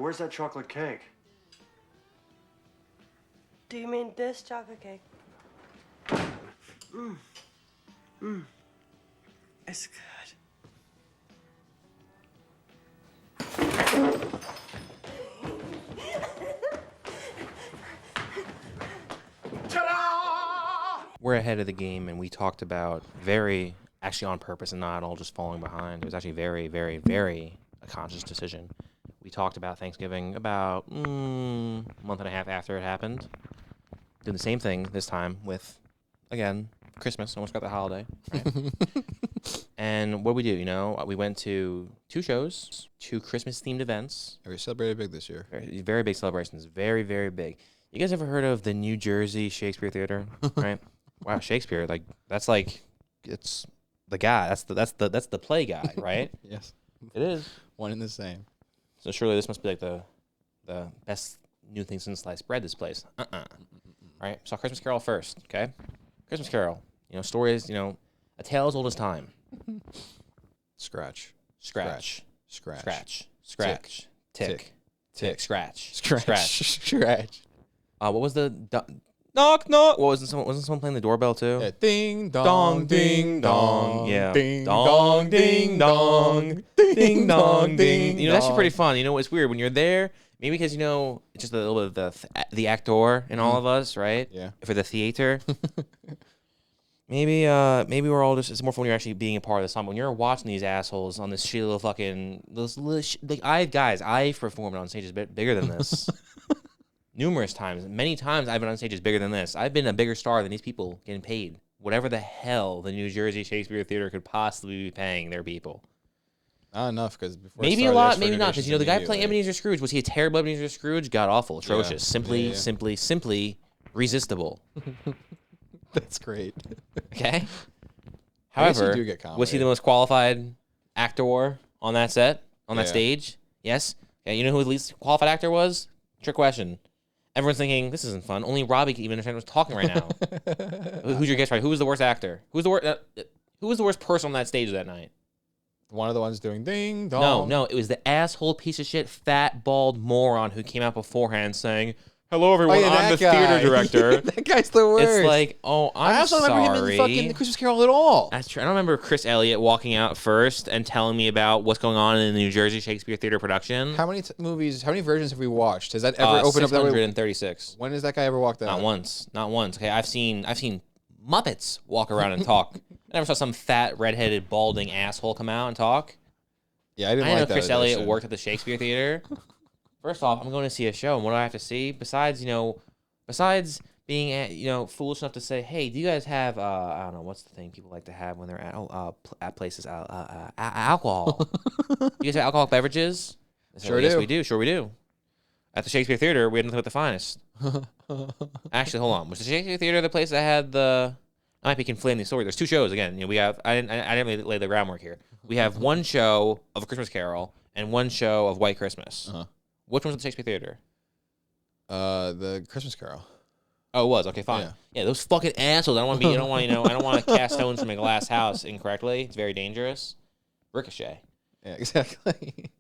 where's that chocolate cake? Do you mean this chocolate cake? It's good. We're ahead of the game, and we talked about actually on purpose and not all just falling behind. It was actually very, very, very a conscious decision. We talked about Thanksgiving about a month and a half after it happened. Doing the same thing this time with, again, Christmas. Almost got the holiday. Right? And what we do, we went to 2 shows, 2 Christmas-themed events. We celebrated big this year. Very, very big celebrations. Very, very big. You guys ever heard of the New Jersey Shakespeare Theater? Right? Wow, Shakespeare, it's the guy. That's the play guy, right? Yes. It is. One and the same. So surely this must be like the best new thing since sliced bread, this place. Right? Saw Christmas Carol first, okay? Christmas Carol. Stories, a tale as old as time. Scratch. Scratch. Scratch. Scratch. Scratch. Tick. Tick. Scratch. Scratch. Scratch. What was the knock knock? Wasn't someone playing the doorbell too? Yeah. Ding dong, ding dong. Yeah. Ding Dong, dong, ding dong, ding dong, ding. ding. That's actually pretty fun. It's weird when you're there. Maybe because it's just a little bit of the actor in all of us, right? Yeah. For the theater. Maybe we're all just. It's more fun when you're actually being a part of the song. When you're watching these assholes on this shitty little fucking I've performed on stages bigger than this. Numerous times, many times I've been on stages bigger than this. I've been a bigger star than these people getting paid. Whatever the hell the New Jersey Shakespeare Theater could possibly be paying their people. Not enough, because before maybe a lot, maybe not. Because the guy playing Ebenezer Scrooge, was he a terrible Ebenezer Scrooge? God awful, atrocious, simply resistible. That's great. Okay. However, was he the most qualified actor on that set, on that stage? Yes. Okay. You know who the least qualified actor was? Trick question. Everyone's thinking, this isn't fun. Only Robbie can even understand what's talking right now. Who's your guess right? Who was the worst actor? Who was the worst person on that stage that night? One of the ones doing ding dong. No. It was the asshole piece of shit, fat, bald moron who came out beforehand saying, hello, everyone. I'm the theater director. That guy's the worst. It's like, I also sorry. remember him in the fucking Christmas Carol at all. That's true. I don't remember Chris Elliott walking out first and telling me about what's going on in the New Jersey Shakespeare Theater production. How many movies, how many versions have we watched? Has that ever opened up that way? 636. When has that guy ever walked out? Not once. Okay, I've seen Muppets walk around and talk. I never saw some fat, redheaded, balding asshole come out and talk. Yeah, I know Chris Elliott worked at the Shakespeare Theater. First off, I'm going to see a show, and what do I have to see? Besides being, foolish enough to say, hey, do you guys have, I don't know, what's the thing people like to have when they're at places, alcohol. Do you guys have alcoholic beverages? Sure do. Yes, we do. At the Shakespeare Theater, we had nothing but the finest. Actually, hold on. Was the Shakespeare Theater the place that had I might be conflating these stories. There's 2 shows, again. We have, I didn't really lay the groundwork here. We have one show of A Christmas Carol and one show of White Christmas. Uh-huh. Which one was at the Shakespeare Theater? The Christmas Carol. Oh, it was. Okay, fine. Yeah, those fucking assholes. I don't want to cast stones from a glass house incorrectly. It's very dangerous. Ricochet. Yeah, exactly.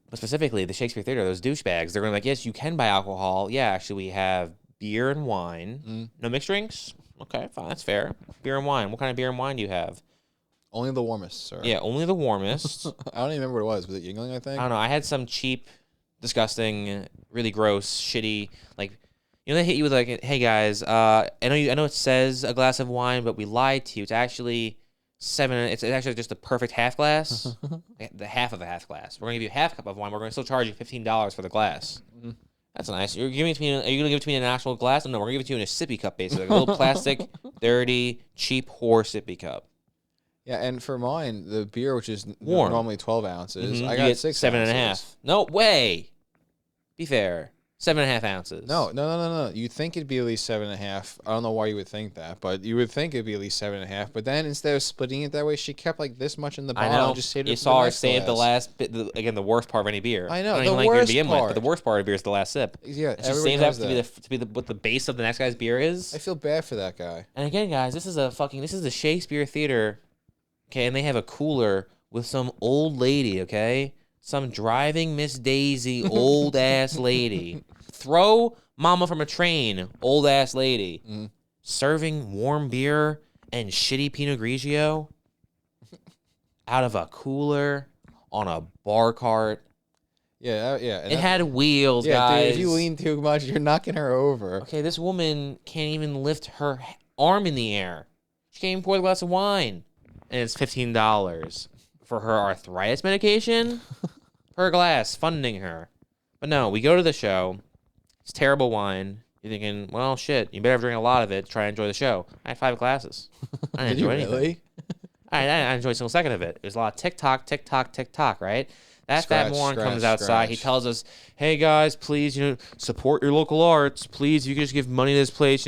But specifically, the Shakespeare Theater, those douchebags, they're going to be like, yes, you can buy alcohol. Yeah, actually, we have beer and wine. No mixed drinks? Okay, fine. That's fair. Beer and wine. What kind of beer and wine do you have? Only the warmest, sir. Yeah, only the warmest. I don't even remember what it was. Was it Yingling, I think? I don't know. I had some cheap, disgusting, really gross, shitty, they hit you with like, hey guys, I know it says a glass of wine, but we lied to you. It's actually 7. It's actually just a perfect half glass, the half of a half glass. We're gonna give you a half cup of wine. We're gonna still charge you $15 for the glass. That's nice. Are you gonna give it to me in an actual glass? No, we're gonna give it to you in a sippy cup, basically, like a little plastic, dirty, cheap whore sippy cup. Yeah, and for mine, the beer, which is Warm. normally 12 ounces, I You got get 6 7 ounces. and a half. No way. Be fair. 7.5 ounces. No. You'd think it'd be at least 7.5. I don't know why you would think that, but you would think it'd be at least 7.5. But then instead of splitting it that way, she kept like this much in the bottle. I know. And just saved it You for saw the her next save the glass. last bit. Again, the worst part of any beer. I know, don't the even like beer to worst begin with, part. but the worst part of beer is the last sip. Yeah, She everybody saves that does to be what the base of the next guy's beer is. I feel bad for that guy. And again, guys, this is the Shakespeare Theater, okay, and they have a cooler with some old lady, okay, some driving Miss Daisy old ass lady. Throw mama from a train, old ass lady. Serving warm beer and shitty Pinot Grigio out of a cooler on a bar cart. Yeah, yeah. It had wheels, yeah, guys. dude, if you lean too much, you're knocking her over. Okay, this woman can't even lift her arm in the air. She can't even pour a glass of wine. And it's $15 for her arthritis medication per glass, funding her. But no, we go to the show. It's terrible wine. You're thinking, well, shit, you better drink a lot of it to try to enjoy the show. I had 5 glasses. I didn't Did you enjoy anything. really? I enjoyed a single second of it. It was a lot of tick-tock, tick-tock, tick-tock, right? That Scratch, moron scratch, comes outside. He scratch. tells us, hey, guys, please, support your local arts. Please, if you could just give money to this place,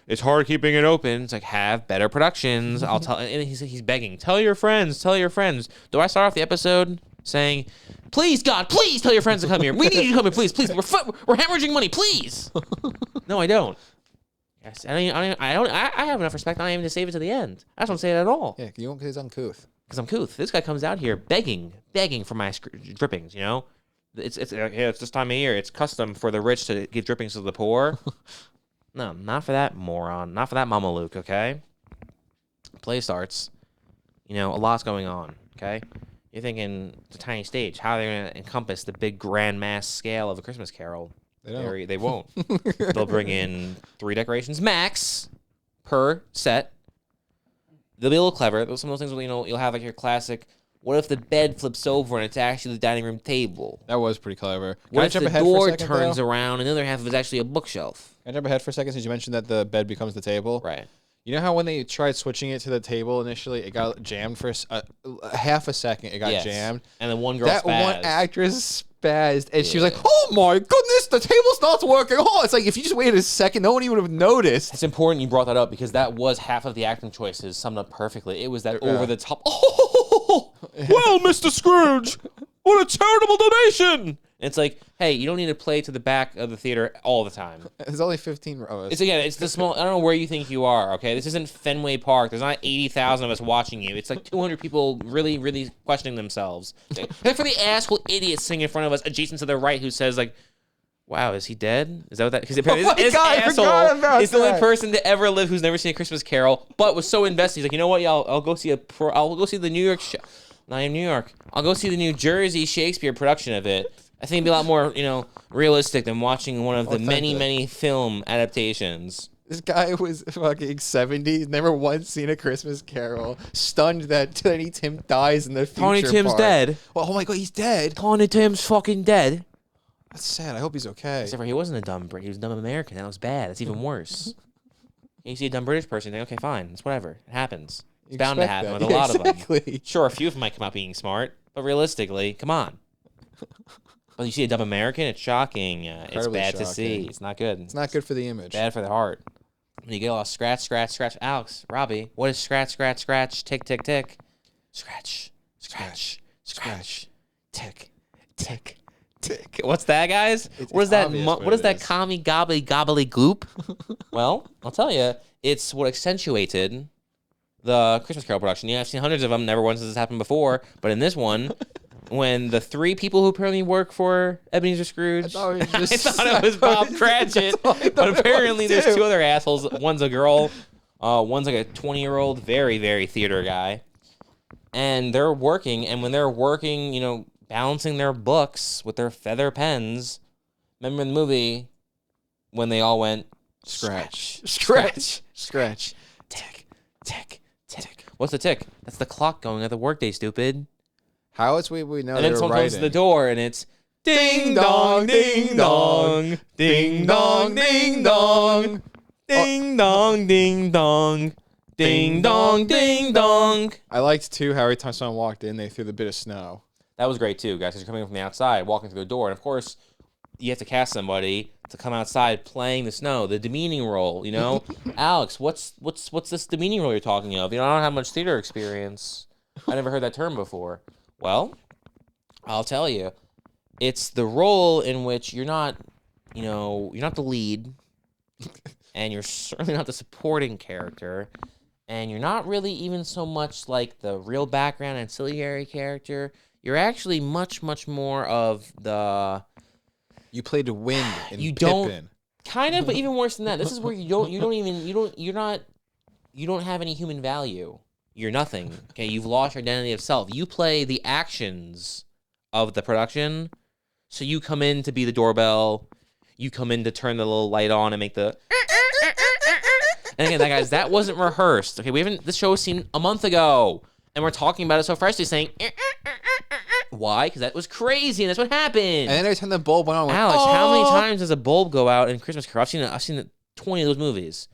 it's hard keeping it open. It's like, have better productions. I'll tell. And he's begging, tell your friends, tell your friends. Do I start off the episode saying, please, God, please tell your friends to come here. We need you to come here, please, please. We're hemorrhaging money, please. No, I don't. Yes, I have enough respect. I don't even to save it to the end. I just don't say it at all. Yeah, you won't because he's uncouth. Because I'm couth. This guy comes out here begging for my drippings. It's this time of year. It's custom for the rich to give drippings to the poor. No, not for that moron. Not for that Mama Luke. Okay. Play starts. A lot's going on. Okay. You're thinking it's a tiny stage. How are they going to encompass the big grand mass scale of A Christmas Carol? They won't. They'll bring in 3 decorations max per set. They'll be a little clever. Some of those things, you'll have like your classic. What if the bed flips over and it's actually the dining room table? That was pretty clever. Can What I if jump the ahead for a door second, turns though? around and the other half of it's actually a bookshelf? Can I jump ahead for a second since you mentioned that the bed becomes the table? Right. You know how when they tried switching it to the table initially, it got jammed for half a second. It got Yes. jammed. And then one girl That spazzed. one actress spazzed, and she was like, Yeah. "Oh my goodness, the table's not working." Oh, it's like if you just waited a second, no one even would have noticed. It's important you brought that up because that was half of the acting choices summed up perfectly. It was that Yeah. over the top. Oh, well, Mr. Scrooge, what a charitable donation! And it's like, hey, you don't need to play to the back of the theater all the time. There's only 15 rows. It's the small. I don't know where you think you are. Okay, this isn't Fenway Park. There's not 80,000 of us watching you. It's like 200 people really, really questioning themselves. Except for the asshole idiot sitting in front of us, adjacent to the right, who says like, "Wow, is he dead? Is that what that?" Because apparently this God, I forgot asshole about is the only that. person to ever live who's never seen A Christmas Carol, but was so invested. He's like, you know what? Yeah, I'll go see I'll go see the New York. Not even New York. I'll go see the New Jersey Shakespeare production of it. I think it'd be a lot more, realistic than watching one of the many, Authentic. many film adaptations. This guy was fucking 70, never once seen A Christmas Carol, stunned that Tiny Tim dies in the future Tiny Tim's part. dead. Well, oh my god, he's dead. Tiny Tim's fucking dead. That's sad. I hope he's okay. Except for he wasn't a dumb Brit. He was a dumb American. That was bad. That's even worse. You see a dumb British person, you think, okay, fine. It's whatever. It happens. It's You bound to expect happen that. with a Yeah, lot of them. exactly. Sure, a few of them might come out being smart, but realistically, come on. But you see a dumb American, it's shocking. It's Incredibly bad to see. shocking. It's not good. It's not good for the image. Bad for the heart. When you get all scratch, scratch, scratch. Alex, Robbie, what is scratch, scratch, scratch, tick, tick, tick? Scratch, scratch, scratch, tick, tick, tick. What's that, guys? It's What is that? obvious What what is it that is. commie gobbly gobbly goop? Well, I'll tell you, it's what accentuated the Christmas Carol production. Yeah, I've seen hundreds of them. Never once has this happened before. But in this one, when the 3 people who apparently work for Ebenezer Scrooge, I thought it was I thought it was Bob Cratchit, but apparently there's 2 other assholes. One's a girl, one's like a 20-year-old, very, very theater guy, and they're working. And when they're working, balancing their books with their feather pens. Remember in the movie when they all went Scratch. Scratch. Scratch. tick, tick, tick. What's the tick? That's the clock going at the workday, stupid. How else we know And they then were someone comes to writing? the door and it's ding dong, ding dong, ding dong, ding dong, ding dong, ding dong, ding dong, ding dong. I liked too how every time someone walked in, they threw the bit of snow. That was great too, guys. Because you're coming in from the outside, walking through the door, and of course, you have to cast somebody to come outside playing the snow, the demeaning role. Alex, what's this demeaning role you're talking of? I don't have much theater experience. I never heard that term before. Well, I'll tell you, it's the role in which you're not the lead, and you're certainly not the supporting character, and you're not really even so much like the real background ancillary character. you're actually much more of the. You played Wind in You Pippin. don't kind of, but even worse than that. This is where you don't have any human value. You're nothing. Okay, you've lost your identity of self. You play the actions of the production. So you come in to be the doorbell. You come in to turn the little light on and make the. And again, guys, that wasn't rehearsed. Okay, this show was seen a month ago, and we're talking about it so freshly, saying. Why? Because that was crazy, and that's what happened. And then every time the bulb went on, Alex, how many times does a bulb go out in Christmas Carol? I've seen 20 of those movies.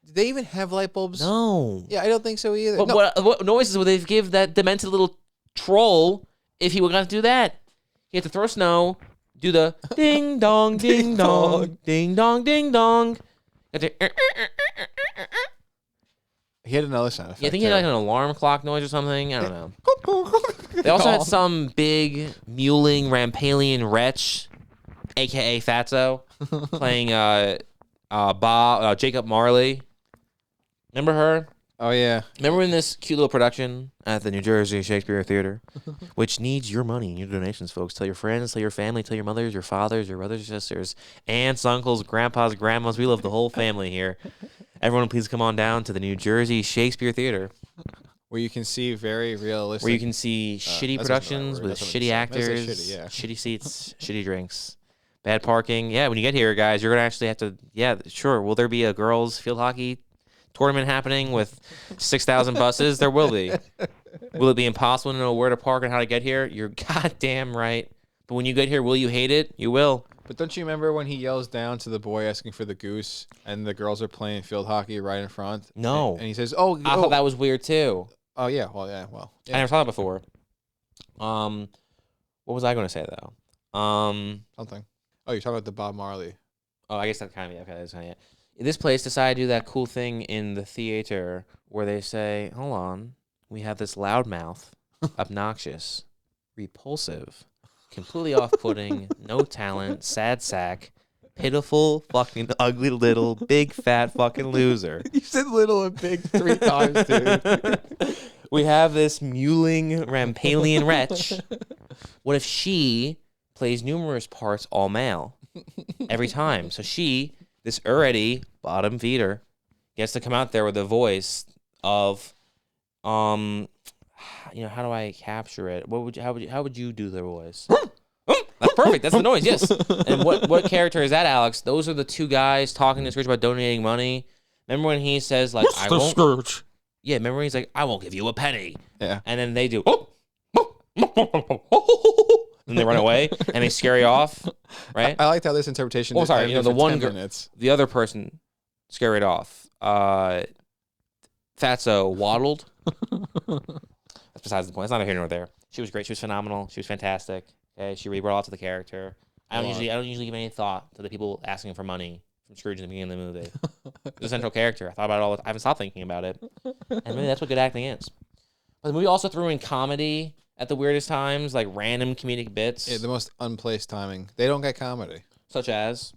Do they even have light bulbs? No. Yeah, I don't think so either. But No. what noises would they give that demented little troll if he were going to do that? He had to throw snow, do the ding dong, ding dong, ding dong, ding dong. He had another sound effect. Yeah, I think he had like an alarm clock noise or something. I don't know. They also had some big mewling Rampalian wretch, a.k.a. Fatso, playing Jacob Marley. Remember her? Oh, yeah. Remember in this cute little production at the New Jersey Shakespeare Theater, which needs your money and your donations, folks. Tell your friends, tell your family, tell your mothers, your fathers, your brothers, your sisters, aunts, uncles, grandpas, grandmas. We love the whole family here. Everyone, please come on down to the New Jersey Shakespeare Theater. Where you can see very realistic. Where you can see shitty that's productions not the right word. with That's what shitty I'm actors, saying. That's shitty, yeah. shitty seats, shitty drinks, bad parking. Yeah, when you get here, guys, you're going to actually have to, yeah, sure. Will there be a girls' field hockey tournament happening with 6,000 buses? There will be. Will it be impossible to know where to park and how to get here? You're goddamn right. But when you get here, will you hate it? You will. But don't you remember when he yells down to the boy asking for the goose and the girls are playing field hockey right in front? No. And he says, oh. I thought that was weird, too. Oh, yeah. Well, yeah. Well. Yeah. I never saw that before. What was I going to say, though? Something. Oh, you're talking about the Bob Marley. Oh, I guess that kind of, okay, that's kind of it. This place decided to do that cool thing in the theater where they say, hold on, we have this loudmouth, obnoxious, repulsive, completely off-putting, no talent, sad sack, pitiful, fucking ugly little, big fat fucking loser. You said little and big 3 times, dude. We have this mewling Rampalian wretch. What if she plays numerous parts all male every time? So she, this already bottom feeder, gets to come out there with the voice of, how do I capture it? How would you do the voice? That's perfect. That's the noise. Yes. And what character is that, Alex? Those are the two guys talking to Scrooge about donating money. Remember when he says like, "I won't." Scrooge. Yeah. Remember when he's like, "I won't give you a penny." Yeah. And then they do. And they run away and they scare you off, right? I liked how this interpretation. Oh, sorry. The one girl, minutes. the other person, scare it off. Fatso waddled. That's besides the point. That's not here nor there. She was great. She was phenomenal. She was fantastic. Okay, she really brought a lot to the character. I don't usually give any thought to the people asking for money from Scrooge in the beginning of the movie. It's a central character. I thought about it all. I haven't stopped thinking about it, and maybe that's what good acting is. But the movie also threw in comedy at the weirdest times, like random comedic bits. Yeah, the most unplaced timing. They don't get comedy. Such as?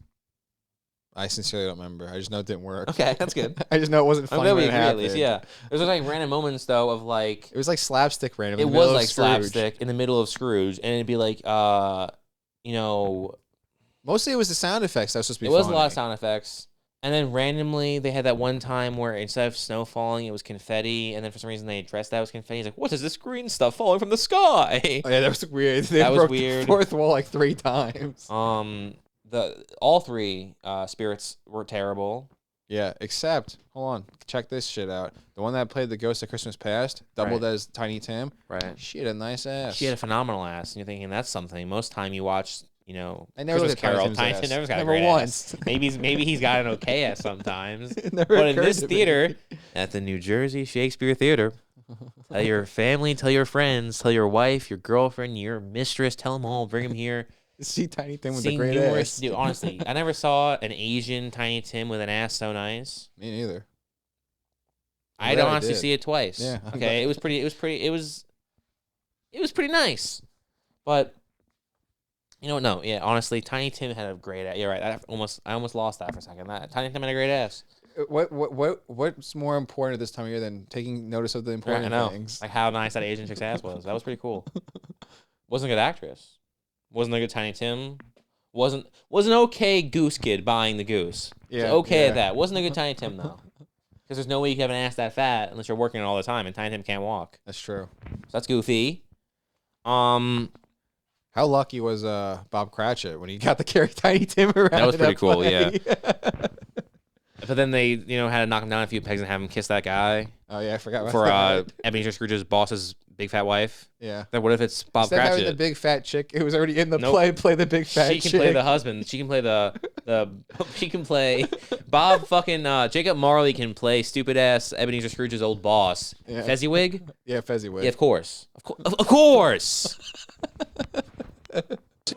I sincerely don't remember. I just know it didn't work. Okay, that's good. I just know it wasn't funny I'm glad we when it agree at happened. least, yeah. There's like random moments, though, of like... It was like slapstick random. It was like slapstick in the middle of Scrooge, and it'd be like, Mostly it was the sound effects that was supposed to be It was funny. a lot of sound effects. And then randomly, they had that one time where instead of snow falling, it was confetti. And then for some reason, they addressed that as confetti. He's like, what is this green stuff falling from the sky? Oh, yeah, that was weird. They That was broke weird. the fourth wall like 3 times. All 3 spirits were terrible. Yeah, except, hold on, check this shit out. The one that played the Ghost of Christmas Past, doubled as Tiny Tim. Right. She had a nice ass. She had a phenomenal ass. And you're thinking, that's something. Most time you watch... I never Christmas looked at Tiny Carol. Tim's Tiny ass. Tim never's got Never a great once. ass. Maybe he's got an okay ass sometimes. Never But in occurred this to me. theater, at the New Jersey Shakespeare Theater, tell your family, tell your friends, tell your wife, your girlfriend, your mistress, tell them all, bring them here. See Tiny Tim with a Seen great numerous, ass. dude, honestly, I never saw an Asian Tiny Tim with an ass so nice. Me neither. I'd glad I honestly did. see it twice. Yeah, I'm Okay, it was pretty nice. But you know what? No, yeah, honestly, Tiny Tim had a great ass. You're right. I almost lost that for a second. Tiny Tim had a great ass. What's more important at this time of year than taking notice of the I important know. things? Like how nice that Asian chick's ass was. That was pretty cool. Wasn't a good actress. Wasn't a good Tiny Tim. Was an okay Goose kid buying the Goose. Yeah, Okay yeah. at that. Wasn't a good Tiny Tim though. Because there's no way you can have an ass that fat unless you're working it all the time, and Tiny Tim can't walk. That's true. So that's goofy. How lucky was Bob Cratchit when he got to carry Tiny Tim around? That was pretty cool, play? yeah. But then they, had to knock him down a few pegs and have him kiss that guy Oh yeah, I forgot about for that. Ebenezer Scrooge's boss's big fat wife. Yeah. Then what if it's Bob Instead of having Cratchit? the big fat chick who was already in the Nope. play the big fat She chick. can play the husband. She can play the she can play Bob fucking Jacob Marley can play stupid ass Ebenezer Scrooge's old boss. Yeah. Fezziwig? Yeah, Fezziwig. Yeah, of course. Of course.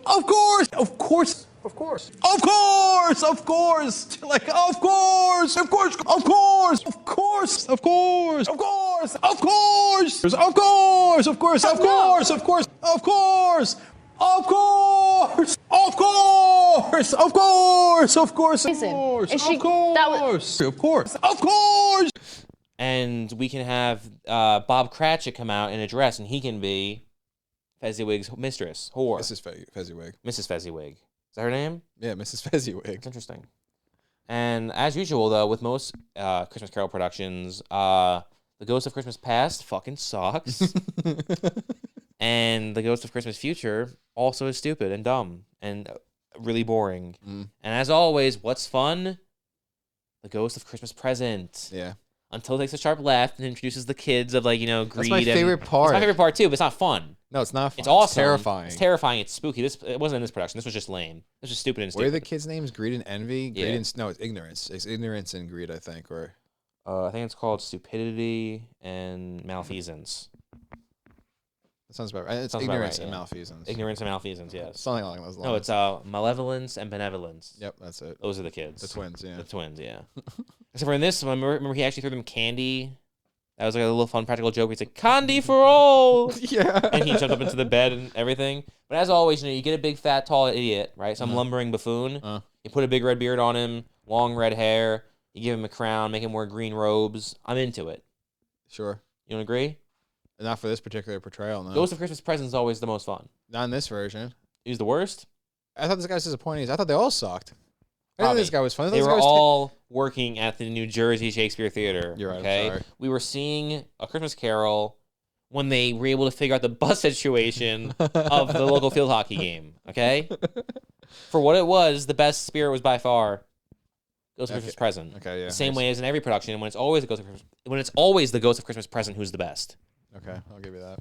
Of course! Of course! Of course! Of course! Of course! Like, of course! Of course! Of course! Of course! Of course! Of course! Of course! Of course! Of course! Of course! Of course! Of course! Of course! Of course! Of course! Of course! Of Listen, course! is she- Of course! Of course! Of course! And we can have Bob Cratchit come out in a dress and he can be Fezziwig's mistress, whore. Mrs. Fezziwig. Mrs. Fezziwig. Is that her name? Yeah, Mrs. Fezziwig. That's interesting. And as usual, though, with most Christmas Carol productions, The Ghost of Christmas Past fucking sucks. And The Ghost of Christmas Future also is stupid and dumb and really boring. Mm. And as always, what's fun? The Ghost of Christmas Present. Yeah. Until it takes a sharp left and introduces the kids of, greed. That's my favorite part. It's my favorite part, too, but it's not fun. No, it's not fun. It's awesome. Terrifying. It's terrifying. It's spooky. It wasn't in this production. This was just lame. This was stupid and What are stupid. the kids' names? Greed and envy? Yeah. Greed and, no, it's ignorance. It's ignorance and greed, I think. Or I think it's called Stupidity and Malfeasance. that sounds about right. It's Sounds about ignorance right, and yeah. malfeasance. Ignorance and Malfeasance, yes. Something along those lines. No, it's malevolence and benevolence. Yep, that's it. Those are the kids. The twins, yeah. The twins, yeah. Except for in this, remember he actually threw them candy. That was like a little fun practical joke. He's like, "Candy for all," Yeah. and he jumped up into the bed and everything. But as always, you get a big fat tall idiot, right? Some lumbering buffoon. You put a big red beard on him, long red hair. You give him a crown, make him wear green robes. I'm into it. Sure. You don't agree? Not for this particular portrayal, no. Ghost of Christmas Present is always the most fun. Not in this version. He's the worst. I thought this guy was disappointing. I thought they all sucked. I Bobby, thought this guy was fun. I thought They this were guy was all working at the New Jersey Shakespeare Theater. You're right, I'm Okay, sorry. we were seeing A Christmas Carol when they were able to figure out the bus situation of the local field hockey game. Okay, for what it was, the best spirit was by far Ghost of Christmas Present. Okay, yeah. The same way as in every production, when it's always the Ghost of Christmas Present, who's the best? Okay, I'll give you that.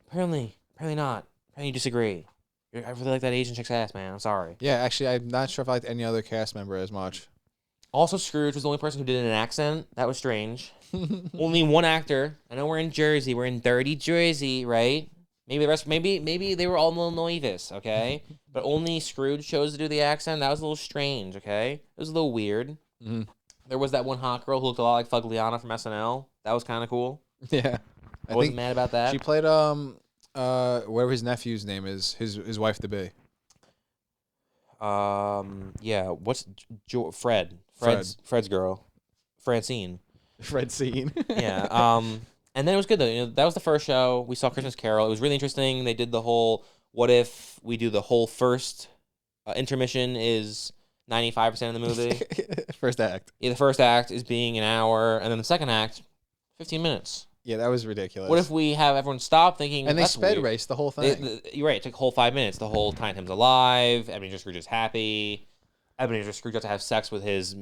Apparently not. Apparently you disagree. I really like that Asian chick's ass, man. I'm sorry. Yeah, actually, I'm not sure if I liked any other cast member as much. Also, Scrooge was the only person who did an accent. That was strange. Only one actor. I know we're in Jersey. We're in dirty Jersey, right? Maybe the rest. Maybe they were all Illinois, okay? But only Scrooge chose to do the accent. That was a little strange, okay? It was a little weird. Mm-hmm. There was that one hot girl who looked a lot like Fugliana from SNL. That was kind of cool. Yeah. I wasn't mad about that. She played whatever his nephew's name is, his wife to be. Yeah. What's Fred? Fred. Fred's girl, Francine. Fred Scene. Yeah. And then it was good though. That was the first show. We saw Christmas Carol. It was really interesting. They did the whole, what if we do the whole first intermission is 95% of the movie. First act. Yeah, the first act is being an hour, and then the second act, 15 minutes. Yeah, that was ridiculous. What if we have everyone stop thinking? And they that's sped weird. raced the whole thing. You're right. It took a whole 5 minutes. The whole Tiny Tim's alive. Ebenezer Scrooge is happy. Ebenezer Scrooge got to have sex with his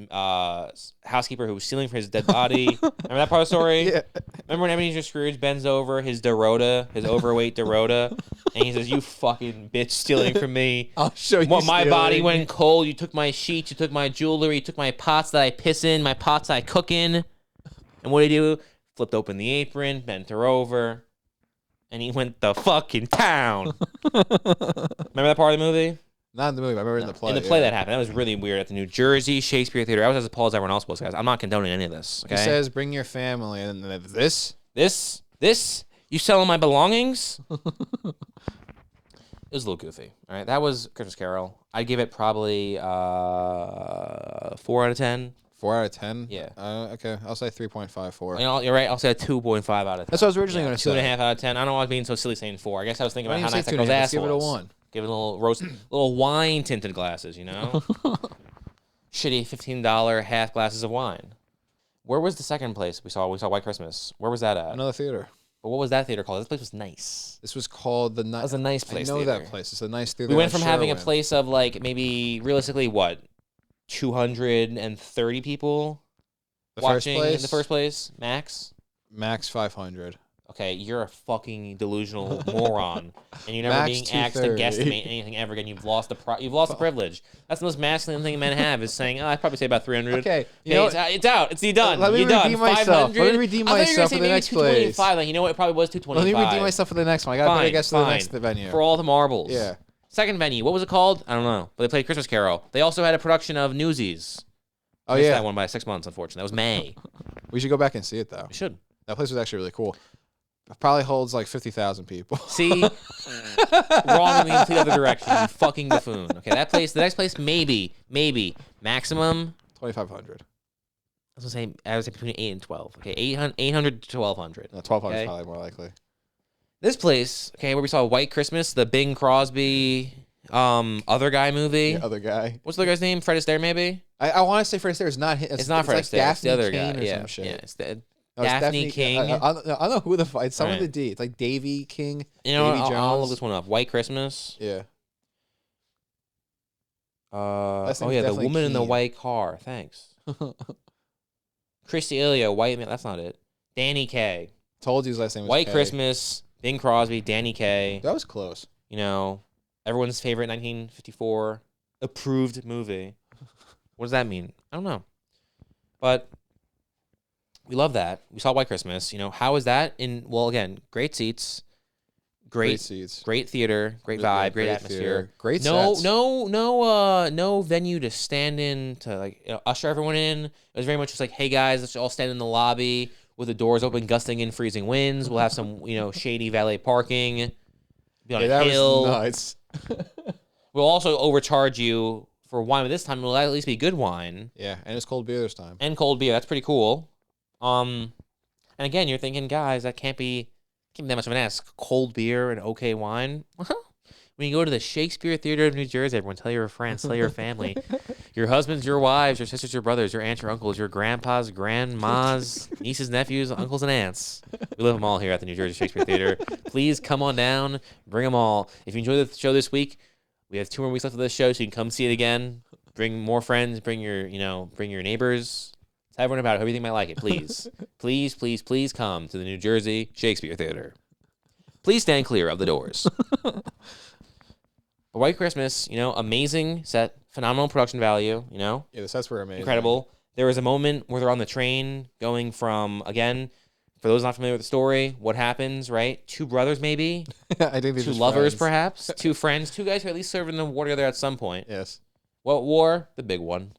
housekeeper who was stealing from his dead body. Remember that part of the story? Yeah. Remember when Ebenezer Scrooge bends over his Dorota, his overweight Dorota, and he says, "You fucking bitch stealing from me. I'll show you. Well, my body stealing." went cold. You took my sheets. You took my jewelry. You took my pots that I piss in, my pots I cook in." And what did he do? Flipped open the apron, bent her over, and he went the fucking town. Remember that part of the movie? Not in the movie. I remember in the play. In the play that happened. That was really weird at the New Jersey Shakespeare Theater. I was as appalled as everyone else was, guys. I'm not condoning any of this. Okay? He says, "Bring your family," and then this. This, you selling my belongings? It was a little goofy. All right, that was Christmas Carol. I'd give it probably 4 out of 10. 4 out of 10? Yeah. Okay, I'll say 3.54. You're right. I'll say a 2.5 out of 10. That's what I was originally going to say. 2.5 out of 10. I don't know why I was being so silly saying 4. I guess I was thinking Why about how didn't you nice say that girl's 2.5? ass Let's give it a was. 1. Give it a little wine tinted glasses, you know? Shitty $15 half glasses of wine. Where was the second place we saw? We saw White Christmas. Where was that at? Another theater. But what was that theater called? This place was nice. This was called the. That was a nice place. I know theater. that place. It's a nice theater. We went from having a place of like maybe realistically what 230 people watching in the first place, max. Max 500. Okay, you're a fucking delusional moron, and you're never Max being asked to 230. guesstimate anything ever again. You've lost the privilege. That's the most masculine thing men have is saying, "Oh, I'd probably say about 300." Okay, you hey, know it's out. It's done. Let me You're done. redeem myself. 500? Let me redeem I thought you were myself gonna for say the maybe next 225. place. Like, you know what? It probably was 225. Let me redeem myself for the next one. I got to guess to the next venue. For all the marbles. Yeah. Second venue. What was it called? I don't know. But they played Christmas Carol. They also had a production of Newsies. Oh, Missed yeah. that one by 6 months, unfortunately. That was May. We should go back and see it, though. We should. That place was actually really cool. It probably holds like 50,000 people. See? Wrong in the complete other direction, you fucking buffoon. Okay, that place, the next place, maybe, maximum. 2,500. I was gonna say between 8 and 12. Okay, 800 to 1,200. No, 1,200 okay? is probably more likely. This place, okay, where we saw White Christmas, the Bing Crosby, other guy movie. The other guy. What's the other guy's name? Fred Astaire, maybe? I want to say Fred Astaire is not him. It's not Fred like Astaire. It's the other Kane guy. or Yeah, some shit. yeah. It's No, it's Daphne King. I don't know who the fight. It's someone Right. with the D. It's like Davy King. You know, Davy I'll look Jones. this one up. White Christmas. Yeah. Oh name's yeah, the definitely woman in the Keen. white car. Thanks. Christy Ilio, white man. That's not it. Danny Kaye. Told you his last name was White Kay. Christmas. Bing Crosby. Danny Kaye. That was close. You know, everyone's favorite 1954 approved movie. What does that mean? I don't know. But we love that. We saw White Christmas. You know, how is that? Well, again, great seats. Great seats. Great theater. Great Yeah, vibe. Great atmosphere. theater, Great No, sets. no venue to stand in to like usher everyone in. It was very much just like, hey guys, let's all stand in the lobby with the doors open, gusting in freezing winds. We'll have some, shady valet parking. Be on Yeah, a that hill. was nuts. We'll also overcharge you for wine, but this time it'll at least be good wine Yeah, and it's cold beer this time. and cold beer. That's pretty cool. And again, you're thinking, guys, that can't be that much of an ask. Cold beer and okay wine. When you go to the Shakespeare Theater of New Jersey, everyone, tell your friends, tell your family, your husbands, your wives, your sisters, your brothers, your aunts, your uncles, your grandpas, grandmas, nieces, nephews, uncles, and aunts. We love them all here at the New Jersey Shakespeare Theater. Please come on down, bring them all. If you enjoyed the show this week, we have 2 more weeks left of this show, so you can come see it again. Bring more friends, bring your neighbors. Tell everyone about it. Hope you think might like it. Please, please come to the New Jersey Shakespeare Theater. Please stand clear of the doors. But White Christmas, amazing set, phenomenal production value, Yeah, the sets were amazing. incredible. There was a moment where they're on the train going from, again, for those not familiar with the story, what happens, right? 2 brothers, maybe? I think they're 2 just lovers, friends. perhaps? 2 friends? 2 guys who at least served in the war together at some point. Yes. What war? The big one.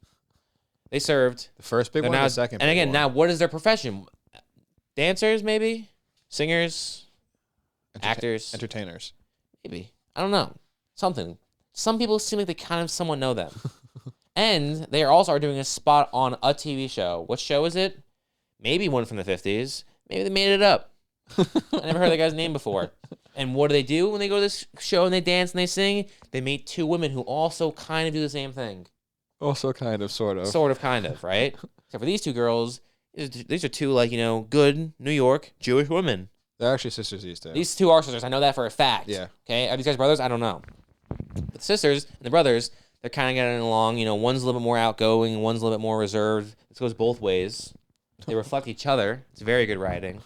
They served. The first big They're one, now, or the second and big again, one? now what is their profession? Dancers, maybe? Singers? Actors? Entertainers. Maybe. I don't know. Something. Some people seem like they kind of somewhat know them. And they also are doing a spot on a TV show. What show is it? Maybe one from the 50s. Maybe they made it up. I never heard that guy's name before. And what do when they go to this show and they dance and they sing? They meet 2 women who also kind of do the same thing. Also kind of, sort of. Sort of, kind of, right? Except for these 2 girls, these are 2, good New York Jewish women. They're actually sisters these days. These 2 are sisters. I know that for a fact. Yeah. Okay? Are these guys brothers? I don't know. But the sisters and the brothers, they're kind of getting along. One's a little bit more outgoing, one's a little bit more reserved. This goes both ways. They reflect each other. It's very good writing.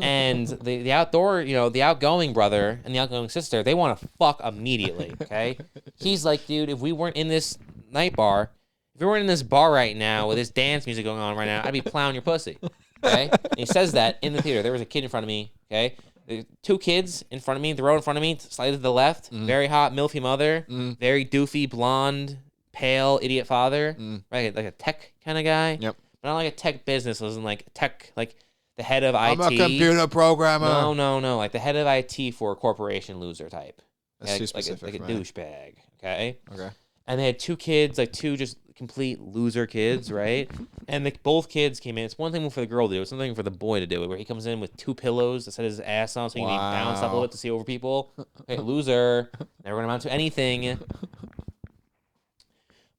And the outgoing brother and the outgoing sister, they want to fuck immediately, okay? He's like, dude, if we weren't in this night bar, if we weren't in this bar right now with this dance music going on right now, I'd be plowing your pussy, okay? And he says that in the theater. There was a kid in front of me, okay? There's 2 kids in front of me, the row in front of me, slightly to the left, very hot, milfy mother, very doofy, blonde, pale, idiot father, right? Like a tech kind of guy. Yep. But not like a tech business, wasn't like tech, like the head of IT. I'm a computer programmer. No. Like the head of IT for a corporation loser type. That's too specific, like a man. douchebag. Okay. Okay. and they had 2 kids, like 2 just complete loser kids, right? And both kids came in. It's one thing for the girl to do. It's something for the boy to do it, where he comes in with 2 pillows to set his ass on so he can be bounced up a little bit to see over people. Okay, loser. Never going to amount to anything.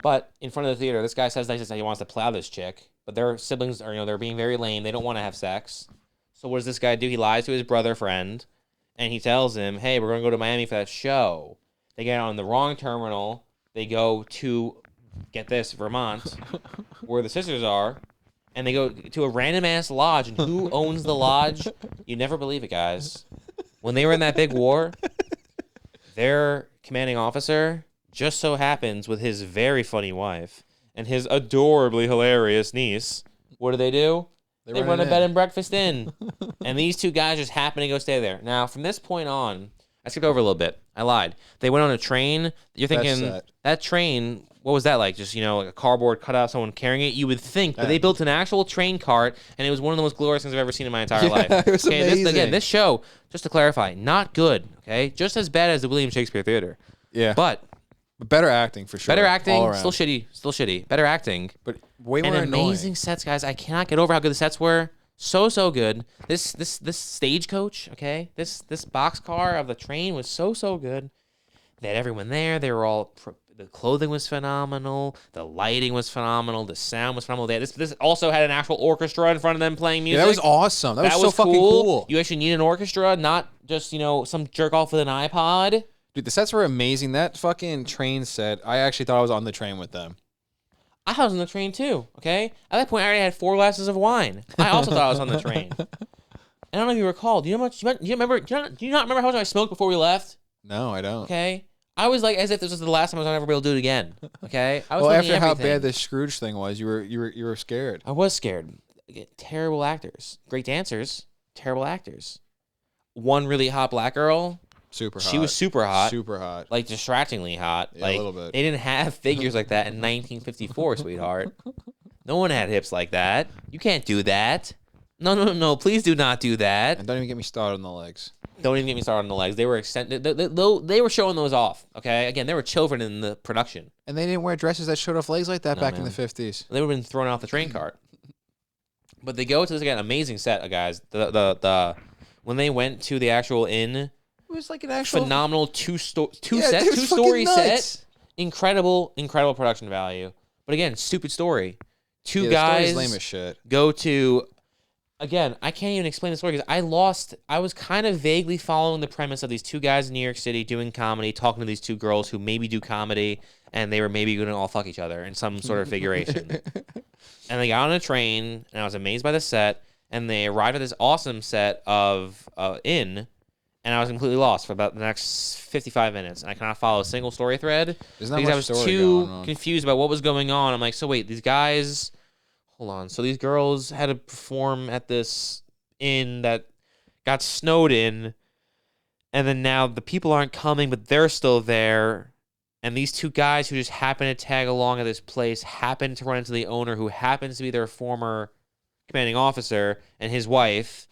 But in front of the theater, this guy says that he wants to plow this chick, but their siblings are, they're being very lame. They don't want to have sex. So what does this guy do? He lies to his brother friend, and he tells him, hey, we're going to go to Miami for that show. They get on the wrong terminal. They go to, get this, Vermont, where the sisters are, and they go to a random-ass lodge. And who owns the lodge? You never believe it, guys. When they were in that big war, their commanding officer just so happens with his very funny wife and his adorably hilarious niece. What do? They run a bed and breakfast inn. And these 2 guys just happen to go stay there. Now, from this point on, I skipped over a little bit. I lied. They went on a train. You're thinking, that train, what was that like? Just, like a cardboard cutout, someone carrying it? You would think. But they built an actual train cart, and it was one of the most glorious things I've ever seen in my entire life. It was amazing. This show, just to clarify, not good, okay? Just as bad as the William Shakespeare Theater. Yeah. But better acting, for sure. Better acting, still shitty. Better acting. But way more annoying. Amazing sets, guys. I cannot get over how good the sets were. So good. This stagecoach, okay? This boxcar of the train was so good. They had everyone there. They were all the clothing was phenomenal. The lighting was phenomenal. The sound was phenomenal. This also had an actual orchestra in front of them playing music. Yeah, that was awesome. That was so fucking cool. You actually need an orchestra, not just, some jerk off with an iPod. Dude, the sets were amazing. That fucking train set, I actually thought I was on the train with them. I was on the train too, okay? At that point, I already had 4 glasses of wine. I also thought I was on the train. I don't know if you recall. Do you not remember how much I smoked before we left? No, I don't. Okay? I was like as if this was the last time I was ever able to do it again. Okay? I was well, after how bad the Scrooge thing was, you were scared. I was scared. Terrible actors. Great dancers. Terrible actors. One really hot black girl. Super hot. She was super hot. Super hot. Like, distractingly hot. Yeah, like, a little bit. They didn't have figures like that in 1954, sweetheart. No one had hips like that. You can't do that. No. Please do not do that. And don't even get me started on the legs. Don't even get me started on the legs. They were extended. They were showing those off, okay? Again, there were children in the production. And they didn't wear dresses that showed off legs like that back in the 50s. They would have been thrown off the train cart. But they go to this, again, amazing set, guys. When they went to the actual inn... It was like an actual phenomenal two-story set. Incredible production value. But again, stupid story. 2 guys lame as shit. Go to. Again, I can't even explain the story because I was kind of vaguely following the premise of these 2 guys in New York City doing comedy, talking to these 2 girls who maybe do comedy, and they were maybe going to all fuck each other in some sort of figuration. And they got on a train, and I was amazed by the set, and they arrived at this awesome set of inn. And I was completely lost for about the next 55 minutes. And I cannot follow a single story thread because I was too confused about what was going on. I'm like, so wait, these guys... Hold on. So these girls had to perform at this inn that got snowed in. And then now the people aren't coming, but they're still there. And these 2 guys who just happen to tag along at this place happen to run into the owner who happens to be their former commanding officer and his wife.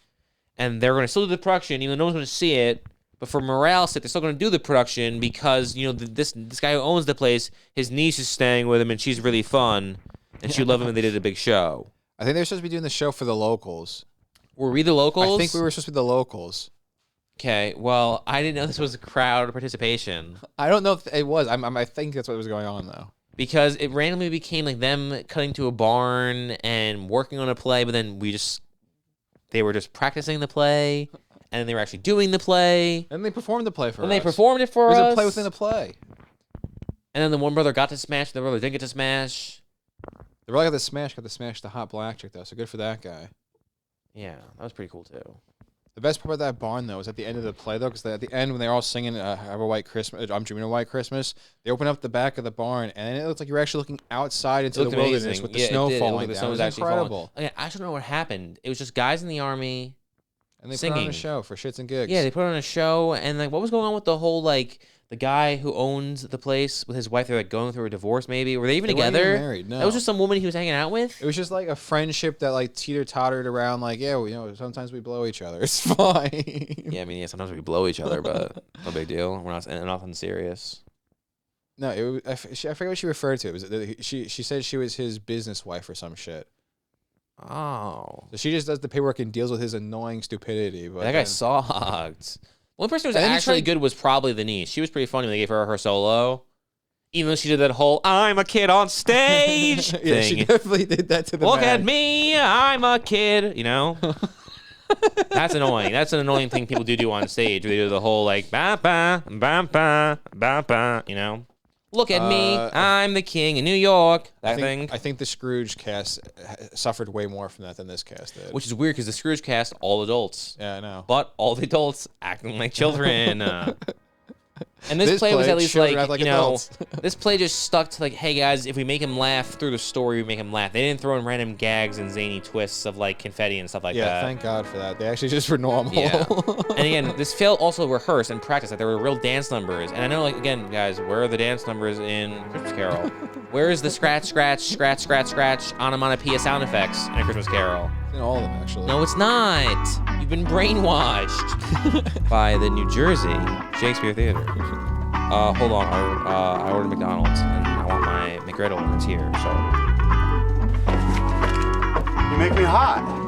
And they're going to still do the production, even though no one's going to see it. But for morale's sake, they're still going to do the production because, this guy who owns the place, his niece is staying with him, and she's really fun. And she'd love him if they did a big show. I think they're supposed to be doing the show for the locals. Were we the locals? I think we were supposed to be the locals. Okay, well, I didn't know this was a crowd participation. I don't know if it was. I think that's what was going on, though. Because it randomly became like them cutting to a barn and working on a play, but then they were just practicing the play, and then they were actually doing the play. And they performed the play for us. And they performed it for us. It was a play within a play. And then the one brother got to smash, the brother didn't get to smash. The brother got to smash the hot black chick, though, so good for that guy. Yeah, that was pretty cool, too. The best part about that barn, though, was at the end of the play, though, because at the end, when they're all singing Have a White Christmas, I'm Dreaming of White Christmas, they open up the back of the barn, and it looks like you're actually looking outside into the wilderness with the snow falling down. It was incredible. Okay, I don't know what happened. It was just guys in the army and they singing. put on a show for shits and gigs. Yeah, they put on a show, and like, what was going on with the whole, like, the guy who owns the place with his wife? They're like going through a divorce, maybe. Were they even together? Weren't even married, no. That was just some woman he was hanging out with. It was just like a friendship that like teeter-tottered around. Like, yeah, sometimes we blow each other. It's fine. Yeah, I mean, yeah, sometimes we blow each other, but no big deal. We're not nothing serious. No, I forget what she referred to. It was she said she was his business wife or some shit. Oh. So she just does the paperwork and deals with his annoying stupidity. But That guy sucked. One person who was And then he actually tried- good was probably the niece. She was pretty funny when they gave her solo. Even though she did that whole "I'm a kid on stage" yeah, thing. she definitely did that to the Look man. at me, I'm a kid. You know, that's annoying. That's an annoying thing people do on stage. Where they do the whole like ba ba ba ba ba ba. You know, look at me, I'm the king in New York. That thing. I think the Scrooge cast suffered way more from that than this cast did. Which is weird because the Scrooge cast all adults, yeah, I know. but all the adults acting like children. And this This play was play, at least children like, act like you know, adults. this play just stuck to like, hey guys, if we make him laugh through the story, we make him laugh. They didn't throw in random gags and zany twists of like confetti and stuff like Yeah, that. thank God for that. They actually just were normal. Yeah. And again, this felt also rehearsed and practiced. Like there were real dance numbers. And I know, like, again, guys, where are the dance numbers in Christmas Carol? Where is the scratch, scratch, scratch, scratch, scratch, onomatopoeia sound effects in A Christmas Carol? In all of them, actually. No, it's not. You've been brainwashed by the New Jersey Shakespeare Theater. Hold on. I ordered McDonald's and I want my McGriddle and it's here. So You make me hot.